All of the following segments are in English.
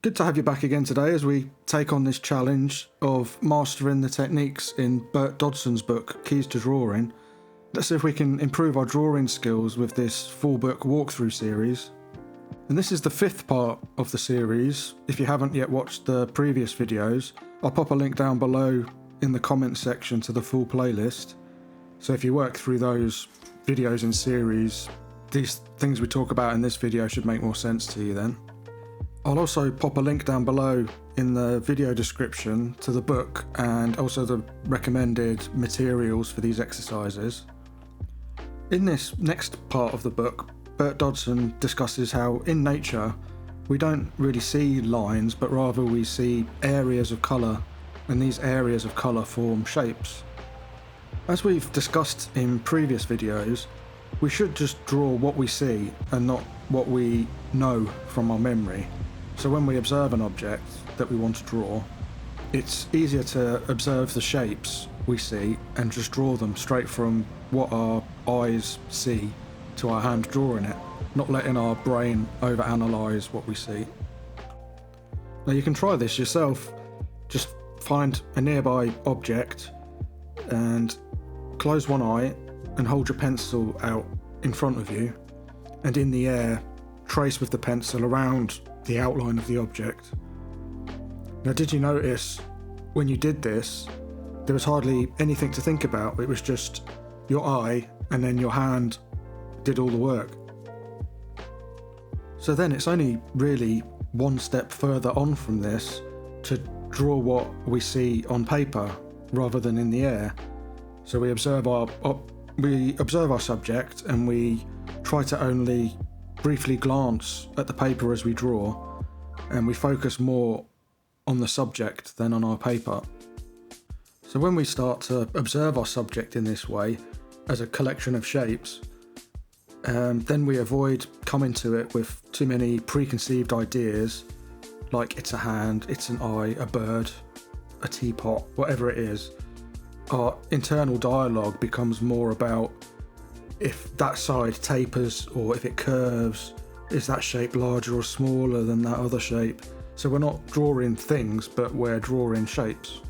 Good to have you back again today as we take on this challenge of mastering the techniques in Bert Dodson's book, Keys to Drawing. Let's see if we can improve our drawing skills with this full book walkthrough series. And this is the fifth part of the series. If you haven't yet watched the previous videos, I'll pop a link down below in the comments section to the full playlist. So if you work through those videos in series, these things we talk about in this video should make more sense to you then. I'll also pop a link down below in the video description to the book and also the recommended materials for these exercises. In this next part of the book, Bert Dodson discusses how in nature we don't really see lines, but rather we see areas of colour, and these areas of colour form shapes. As we've discussed in previous videos, we should just draw what we see and not what we know from our memory. So when we observe an object that we want to draw, it's easier to observe the shapes we see and just draw them straight from what our eyes see to our hand drawing it, not letting our brain overanalyze what we see. Now you can try this yourself. Just find a nearby object and close one eye and hold your pencil out in front of you, and in the air trace with the pencil around the outline of the object. Now, did you notice when you did this, there was hardly anything to think about? It was just your eye and then your hand did all the work. So then it's only really one step further on from this to draw what we see on paper rather than in the air. So we observe our subject and we try to only briefly glance at the paper as we draw, and we focus more on the subject than on our paper. So when we start to observe our subject in this way, as a collection of shapes, then we avoid coming to it with too many preconceived ideas, like it's a hand, it's an eye, a bird, a teapot, whatever it is. Our internal dialogue becomes more about if that side tapers or if it curves, is that shape larger or smaller than that other shape? So we're not drawing things, but we're drawing shapes.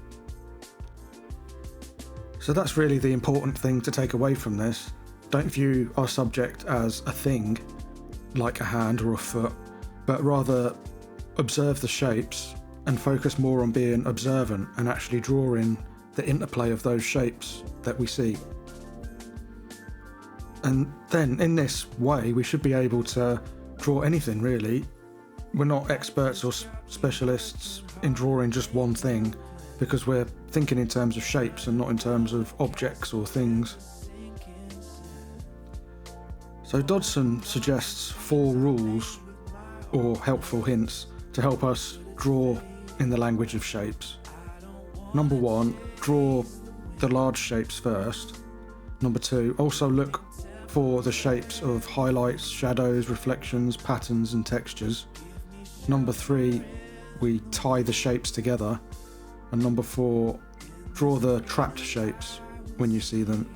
So that's really the important thing to take away from this. Don't view our subject as a thing, like a hand or a foot, but rather observe the shapes and focus more on being observant and actually drawing the interplay of those shapes that we see. And then in this way we should be able to draw anything really. We're not experts or specialists in drawing just one thing, because we're thinking in terms of shapes and not in terms of objects or things. So Dodson suggests 4 rules or helpful hints to help us draw in the language of shapes. Number 1, draw the large shapes first. Number 2, also look for the shapes of highlights, shadows, reflections, patterns and textures. Number 3, we tie the shapes together. And number 4, draw the trapped shapes when you see them.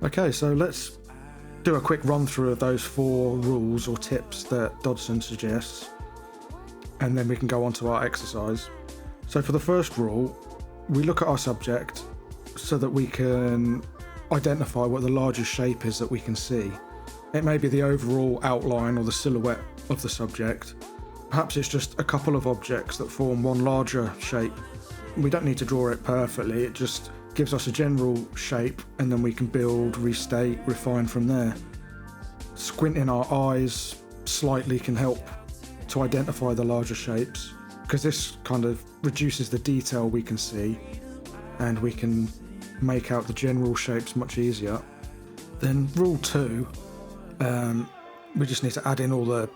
Okay, so let's do a quick run through of those 4 rules or tips that Dodson suggests, and then we can go on to our exercise. So for the first rule, we look at our subject so that we can identify what the largest shape is that we can see. It may be the overall outline or the silhouette of the subject. Perhaps it's just a couple of objects that form one larger shape. We don't need to draw it perfectly, it just gives us a general shape, and then we can build, restate, refine from there. Squinting our eyes slightly can help to identify the larger shapes, because this kind of reduces the detail we can see and we can make out the general shapes much easier. Then rule 2, we just need to add in all the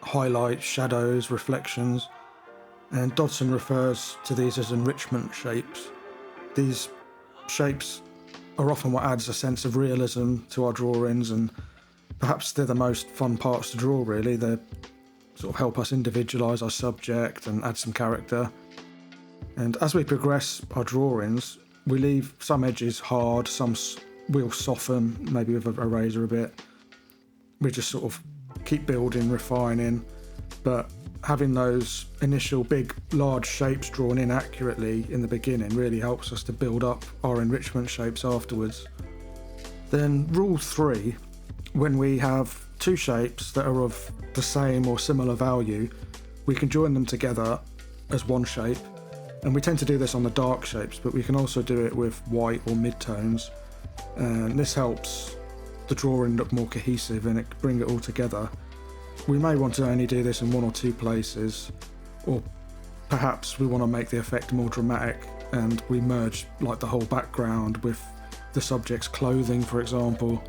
highlights, shadows, reflections, and Dodson refers to these as enrichment shapes. These shapes are often what adds a sense of realism to our drawings, and perhaps they're the most fun parts to draw really. They sort of help us individualise our subject and add some character. And as we progress our drawings, we leave some edges hard, some we'll soften, maybe with a razor a bit. We just sort of keep building, refining, but having those initial big, large shapes drawn in accurately in the beginning really helps us to build up our enrichment shapes afterwards. Then rule 3, when we have two shapes that are of the same or similar value, we can join them together as one shape. And we tend to do this on the dark shapes, but we can also do it with white or mid-tones. And this helps the drawing look more cohesive and bring it all together. We may want to only do this in one or two places, or perhaps we want to make the effect more dramatic and we merge like the whole background with the subject's clothing, for example.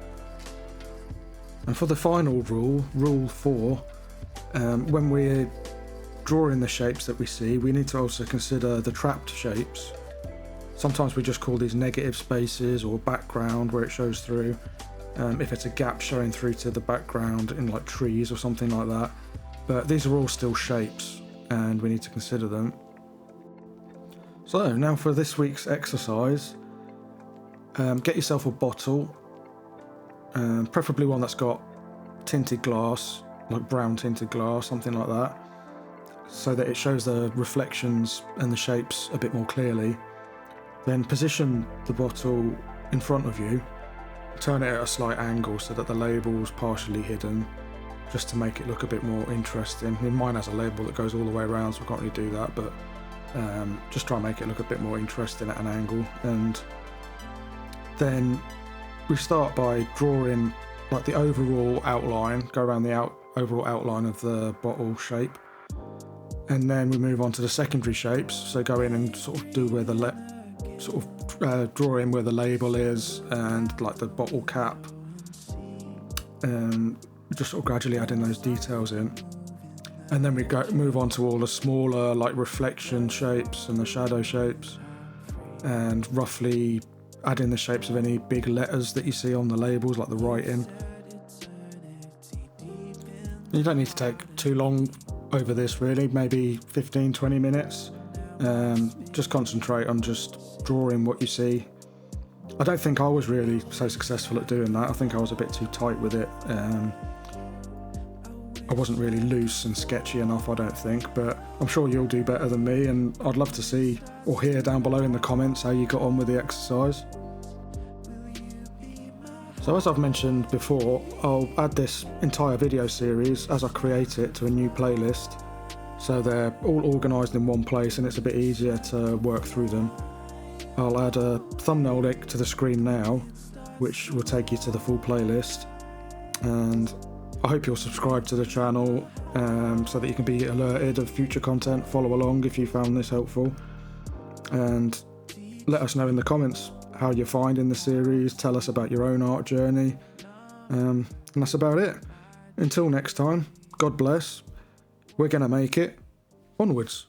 And for the final rule, rule 4, when we're drawing the shapes that we see, we need to also consider the trapped shapes. Sometimes we just call these negative spaces or background where it shows through. If it's a gap showing through to the background in like trees or something like that. But these are all still shapes and we need to consider them. So now for this week's exercise, get yourself a bottle, preferably one that's got tinted glass, like brown tinted glass, something like that, so that it shows the reflections and the shapes a bit more clearly. Then position the bottle in front of you. Turn it at a slight angle so that the label's partially hidden, just to make it look a bit more interesting. I mean, mine has a label that goes all the way around, so I can't really do that, but just try and make it look a bit more interesting at an angle. And then we start by drawing like the overall outline, go around the overall outline of the bottle shape, and then we move on to the secondary shapes. So go in and sort of do where the draw in where the label is and like the bottle cap, and just sort of gradually adding those details in. And then we move on to all the smaller like reflection shapes and the shadow shapes, and roughly add in the shapes of any big letters that you see on the labels, like the writing. You don't need to take too long over this really, maybe 15-20 minutes. Just concentrate on just drawing what you see. I don't think I was really so successful at doing that. I think I was a bit too tight with it. I wasn't really loose and sketchy enough, I don't think, but I'm sure you'll do better than me, and I'd love to see or hear down below in the comments how you got on with the exercise. So as I've mentioned before, I'll add this entire video series as I create it to a new playlist, so they're all organised in one place and it's a bit easier to work through them. I'll add a thumbnail link to the screen now, which will take you to the full playlist, and I hope you'll subscribe to the channel so that you can be alerted of future content. Follow along if you found this helpful, and let us know in the comments how you're finding the series. Tell us about your own art journey, and that's about it. Until next time, God bless. We're gonna make it. Onwards.